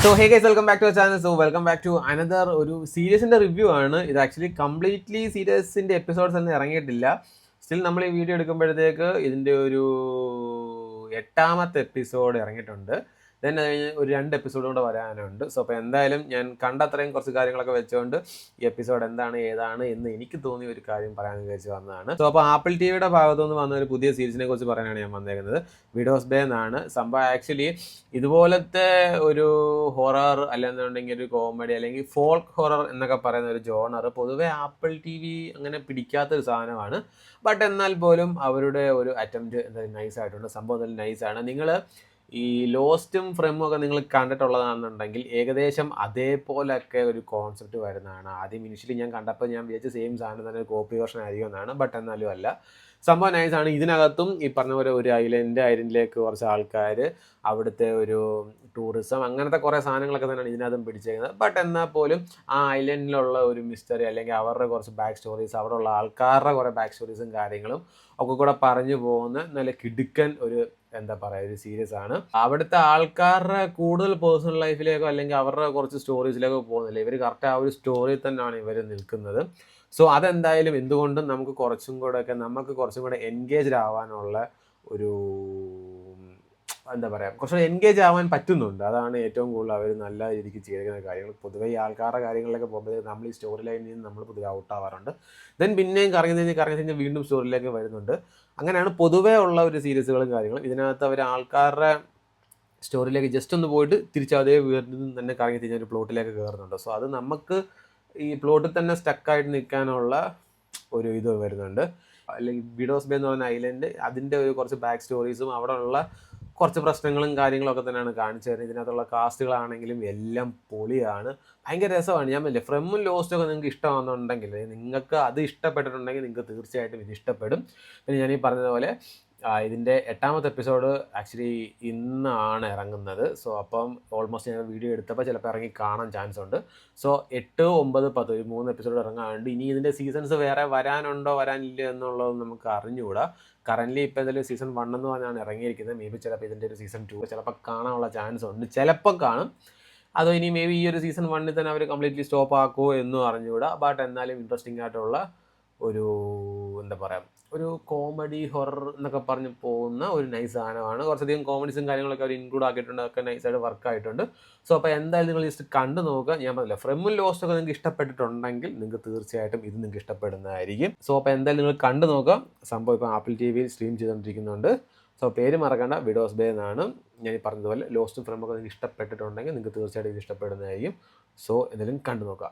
So hey guys, welcome back to our channel. So welcome back to another ഒരു സീരീസിന്റെ review ആണ് ഇത്. Actually completely സീരീസിന്റെ episodes ഒന്നും ഇറങ്ങിയിട്ടില്ല. സ്റ്റിൽ നമ്മൾ ഈ വീഡിയോ എടുക്കുമ്പോഴത്തേക്ക് ഇതിന്റെ ഒരു 8ാമത്തെ എപ്പിസോഡ് ഇറങ്ങിയിട്ടുണ്ട്. ദെൻ ഒരു 2 എപ്പിസോഡ് കൂടെ വരാനുണ്ട്. സോ അപ്പോൾ എന്തായാലും ഞാൻ കണ്ടത്രയും കുറച്ച് കാര്യങ്ങളൊക്കെ വെച്ചുകൊണ്ട് ഈ എപ്പിസോഡ് എന്താണ് ഏതാണ് എന്ന് എനിക്ക് തോന്നിയ ഒരു കാര്യം പറയാൻ വിചാരിച്ച് വന്നതാണ്. സോ അപ്പോൾ ആപ്പിൾ ടിവിയുടെ ഭാഗത്തുനിന്ന് വന്ന ഒരു പുതിയ സീരീസിനെ കുറിച്ച് പറയാനാണ് ഞാൻ വന്നേക്കുന്നത്. വിഡോസ് ബേ എന്നാണ് സംഭവം. ആക്ച്വലി ഇതുപോലത്തെ ഒരു ഹൊറർ അല്ലെന്നുണ്ടെങ്കിൽ ഒരു കോമഡി അല്ലെങ്കിൽ ഫോൾക്ക് ഹൊറർ എന്നൊക്കെ പറയുന്ന ഒരു ജോണർ പൊതുവെ ആപ്പിൾ ടി വി അങ്ങനെ പിടിക്കാത്തൊരു സാധനമാണ്. ബട്ട് എന്നാൽ പോലും അവരുടെ ഒരു അറ്റംപ്റ്റ് എന്തായാലും നൈസായിട്ടുണ്ട്. സംഭവം എന്തായാലും നൈസാണ്. നിങ്ങൾ ഈ ലോസ്റ്റും ഫ്രെമും ഒക്കെ നിങ്ങൾ കണ്ടിട്ടുള്ളതാണെന്നുണ്ടെങ്കിൽ ഏകദേശം അതേപോലൊക്കെ ഒരു കോൺസെപ്റ്റ് വരുന്നതാണ്. ആദ്യം ഇനിഷ്യലി ഞാൻ കണ്ടപ്പോൾ ഞാൻ വിചാരിച്ച സെയിം സാധനം തന്നെ കോപ്പി വേർഷൻ ആയിരിക്കും എന്നാണ്. ബട്ട് എന്നാലും അല്ല, സംഭവം നൈസാണ്. ഇതിനകത്തും ഈ പറഞ്ഞ പോലെ ഒരു ഐലൻഡിലേക്ക് കുറച്ച് ആൾക്കാർ, അവിടുത്തെ ഒരു ടൂറിസം, അങ്ങനത്തെ കുറേ സാധനങ്ങളൊക്കെ തന്നെയാണ് ഇതിനകത്തും പിടിച്ചേക്കുന്നത്. ബട്ട് എന്നാൽ പോലും ആ ഐലൻഡിലുള്ള ഒരു മിസ്റ്ററി അല്ലെങ്കിൽ അവരുടെ കുറച്ച് ബാക്ക് സ്റ്റോറീസ്, അവിടെ ഉള്ള ആൾക്കാരുടെ കുറേ ബാക്ക് സ്റ്റോറീസും കാര്യങ്ങളും ഒക്കെ കൂടെ പറഞ്ഞു പോകുന്ന നല്ല കിടുക്കൻ ഒരു എന്താ പറയുക ഒരു സീരീസ് ആണ്. അവിടുത്തെ ആൾക്കാരുടെ കൂടുതൽ പേഴ്സണൽ ലൈഫിലേക്കോ അല്ലെങ്കിൽ അവരുടെ കുറച്ച് സ്റ്റോറീസിലേക്കോ പോകുന്നില്ല. ഇവർ കറക്റ്റ് ആ ഒരു സ്റ്റോറിയിൽ തന്നെയാണ് ഇവർ നിൽക്കുന്നത്. സോ അതെന്തായാലും എന്തുകൊണ്ടും നമുക്ക് കുറച്ചും കൂടെ എൻഗേജ്ഡ് ആവാനുള്ള ഒരു എന്താ പറയുക, കുറച്ചുകൂടെ എൻഗേജ് ആവാൻ പറ്റുന്നുണ്ട്. അതാണ് ഏറ്റവും കൂടുതൽ അവർ നല്ല രീതിക്ക് ചെയ്തിരിക്കുന്ന കാര്യങ്ങൾ. പൊതുവെ ഈ ആൾക്കാരുടെ കാര്യങ്ങളിലൊക്കെ പോകുമ്പോഴത്തേക്ക് നമ്മൾ ഈ സ്റ്റോറി ലൈനിൽ നിന്ന് നമ്മൾ പൊതുവെ ഔട്ട് ആവാറുണ്ട്. ദെൻ പിന്നെയും കറങ്ങി വീണ്ടും സ്റ്റോറിയിലേക്ക് വരുന്നുണ്ട്. അങ്ങനെയാണ് പൊതുവേ ഉള്ള ഒരു സീരീസുകളും കാര്യങ്ങളും. ഇതിനകത്ത് അവർ ആൾക്കാരുടെ സ്റ്റോറിയിലേക്ക് ജസ്റ്റ് ഒന്ന് പോയിട്ട് തിരിച്ച് അതേ വീട്ടിൽ തന്നെ കറങ്ങി തിരിഞ്ഞ ഒരു പ്ലോട്ടിലേക്ക് കയറുന്നുണ്ട്. സോ അത് നമുക്ക് ഈ പ്ലോട്ടിൽ തന്നെ സ്റ്റക്കായിട്ട് നിൽക്കാനുള്ള ഒരു ഇത് വരുന്നുണ്ട്. അല്ലെങ്കിൽ വിഡോസ് ബേ എന്ന് പറയുന്ന ഐലൻഡ്, അതിൻ്റെ ഒരു കുറച്ച് ബാക്ക് സ്റ്റോറീസും അവിടെ ഉള്ള കുറച്ച് പ്രശ്നങ്ങളും കാര്യങ്ങളൊക്കെ തന്നെയാണ് കാണിച്ചു തരുന്നത്. ഇതിനകത്തുള്ള കാസ്റ്റുകളാണെങ്കിലും എല്ലാം പൊളിയാണ്, ഭയങ്കര രസമാണ്. ഞാൻ പറഞ്ഞില്ലേ, ഫ്രെമും ലോസ്റ്റും ഒക്കെ നിങ്ങൾക്ക് ഇഷ്ടമാണെന്നുണ്ടെങ്കിൽ, നിങ്ങൾക്ക് അത് ഇഷ്ടപ്പെട്ടിട്ടുണ്ടെങ്കിൽ നിങ്ങൾക്ക് തീർച്ചയായിട്ടും ഇത് ഇഷ്ടപ്പെടും. പിന്നെ ഞാൻ ഈ പറഞ്ഞതുപോലെ ഇതിൻ്റെ 8ാമത്തെ എപ്പിസോഡ് ആക്ച്വലി ഇന്നാണ് ഇറങ്ങുന്നത്. സോ അപ്പം ഓൾമോസ്റ്റ് ഞാൻ വീഡിയോ എടുത്തപ്പോൾ ചിലപ്പോൾ ഇറങ്ങി കാണാൻ ചാൻസ് ഉണ്ട്. സോ 8, 9, 10 ഒരു 3 എപ്പിസോഡ് ഇറങ്ങാറുണ്ട്. ഇനി ഇതിൻ്റെ സീസൺസ് വേറെ വരാനുണ്ടോ വരാനില്ല എന്നുള്ളത് നമുക്ക് അറിഞ്ഞുകൂടാ. കറൻ്റ്ലി ഇപ്പോൾ എന്തായാലും സീസൺ 1 എന്ന് പറഞ്ഞാണ് ഇറങ്ങിയിരിക്കുന്നത്. മേ ബി ചിലപ്പോൾ ഇതിൻ്റെ ഒരു സീസൺ 2 ചിലപ്പോൾ കാണാനുള്ള ചാൻസ് ഉണ്ട്, ചിലപ്പോൾ കാണും. അതോ ഇനി മേ ബി ഈ ഒരു സീസൺ 1 തന്നെ അവർ കംപ്ലീറ്റ്ലി സ്റ്റോപ്പ് ആക്കുമോ എന്നും അറിഞ്ഞുകൂടാ. ബട്ട് എന്നാലും ഇൻട്രസ്റ്റിംഗ് ആയിട്ടുള്ള ഒരു എന്താ പറയുക, ഒരു കോമഡി ഹൊറർ എന്നൊക്കെ പറഞ്ഞ് പോകുന്ന ഒരു നൈസ് സാധനമാണ്. കുറച്ചധികം കോമഡീസും കാര്യങ്ങളൊക്കെ അവർ ഇൻക്ലൂഡ് ആക്കിയിട്ടുണ്ട്. അതൊക്കെ നൈസായിട്ട് വർക്ക് ആയിട്ടുണ്ട്. സോ അപ്പോൾ എന്തായാലും നിങ്ങൾ ജസ്റ്റ് കണ്ടു നോക്കുക. ഞാൻ പറഞ്ഞില്ല, ഫ്രെമും ലോസ്റ്റൊക്കെ നിങ്ങൾക്ക് ഇഷ്ടപ്പെട്ടിട്ടുണ്ടെങ്കിൽ നിങ്ങൾക്ക് തീർച്ചയായിട്ടും ഇത് നിങ്ങൾക്ക് ഇഷ്ടപ്പെടുന്നതായിരിക്കും. സോ അപ്പോൾ എന്തായാലും നിങ്ങൾ കണ്ടു നോക്കുക. സംഭവം ഇപ്പോൾ ആപ്പിൾ ടി വിയിൽ സ്ട്രീം ചെയ്തുകൊണ്ടിരിക്കുന്നുണ്ട്. സോ പേര് മറക്കണ്ട, വിഡോസ് ബേ എന്നാണ്. ഞാൻ ഈ പറഞ്ഞതുപോലെ ലോസ്റ്റും ഫ്രെമൊക്കെ നിങ്ങൾക്ക് ഇഷ്ടപ്പെട്ടിട്ടുണ്ടെങ്കിൽ നിങ്ങൾക്ക് തീർച്ചയായിട്ടും ഇത് ഇഷ്ടപ്പെടുന്നതായിരിക്കും. സോ എന്തായാലും കണ്ടു നോക്കുക.